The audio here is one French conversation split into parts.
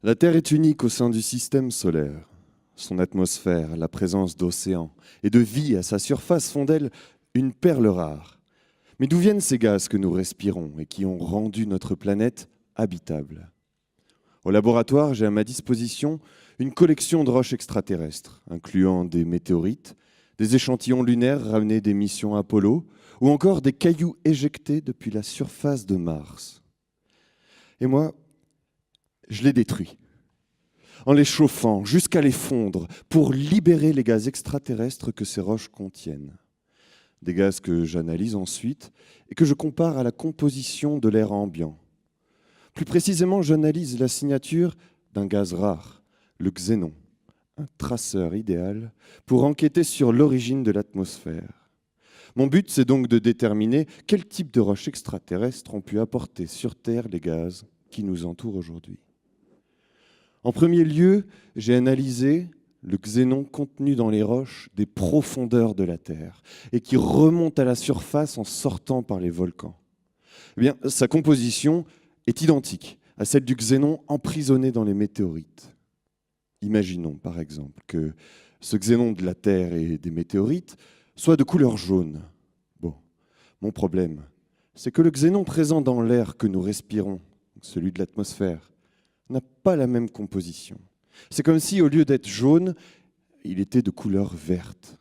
La Terre est unique au sein du système solaire. Son atmosphère, la présence d'océans et de vie à sa surface font d'elle une perle rare. Mais d'où viennent ces gaz que nous respirons et qui ont rendu notre planète habitable? Au laboratoire, j'ai à ma disposition une collection de roches extraterrestres, incluant des météorites, des échantillons lunaires ramenés des missions Apollo, ou encore des cailloux éjectés depuis la surface de Mars. Et moi, je les détruis, en les chauffant jusqu'à les fondre pour libérer les gaz extraterrestres que ces roches contiennent. Des gaz que j'analyse ensuite et que je compare à la composition de l'air ambiant. Plus précisément, j'analyse la signature d'un gaz rare, le xénon, un traceur idéal pour enquêter sur l'origine de l'atmosphère. Mon but, c'est donc de déterminer quel type de roches extraterrestres ont pu apporter sur Terre les gaz qui nous entourent aujourd'hui. En premier lieu, j'ai analysé le xénon contenu dans les roches des profondeurs de la Terre et qui remonte à la surface en sortant par les volcans. Eh bien, sa composition est identique à celle du xénon emprisonné dans les météorites. Imaginons par exemple que ce xénon de la Terre et des météorites soit de couleur jaune. Bon, mon problème, c'est que le xénon présent dans l'air que nous respirons, celui de l'atmosphère, n'a pas la même composition. C'est comme si, au lieu d'être jaune, il était de couleur verte.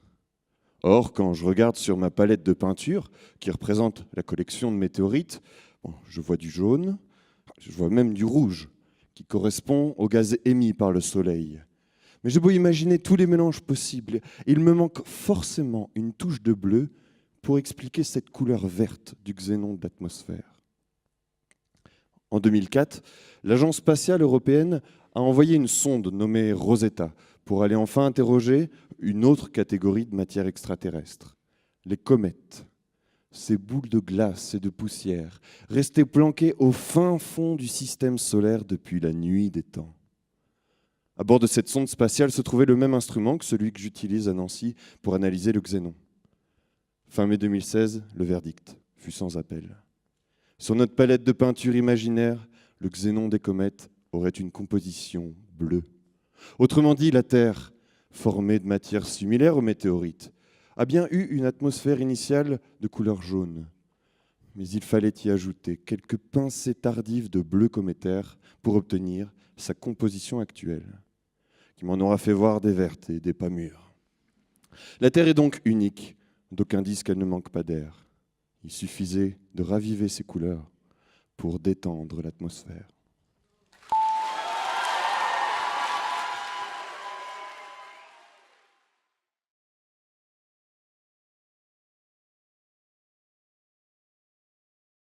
Or, quand je regarde sur ma palette de peinture, qui représente la collection de météorites, je vois du jaune, je vois même du rouge, qui correspond au gaz émis par le Soleil. Mais j'ai beau imaginer tous les mélanges possibles, il me manque forcément une touche de bleu pour expliquer cette couleur verte du xénon de l'atmosphère. En 2004, l'Agence spatiale européenne a envoyé une sonde nommée Rosetta pour aller enfin interroger une autre catégorie de matière extraterrestre, les comètes. Ces boules de glace et de poussière, restées planquées au fin fond du système solaire depuis la nuit des temps. À bord de cette sonde spatiale se trouvait le même instrument que celui que j'utilise à Nancy pour analyser le xénon. Fin mai 2016, le verdict fut sans appel. Sur notre palette de peinture imaginaire, le xénon des comètes aurait une composition bleue. Autrement dit, la Terre, formée de matière similaire aux météorites, a bien eu une atmosphère initiale de couleur jaune. Mais il fallait y ajouter quelques pincées tardives de bleu cométaire pour obtenir sa composition actuelle, qui m'en aura fait voir des vertes et des pas mûres. La Terre est donc unique, d'aucuns disent qu'elle ne manque pas d'air. Il suffisait de raviver ses couleurs pour détendre l'atmosphère.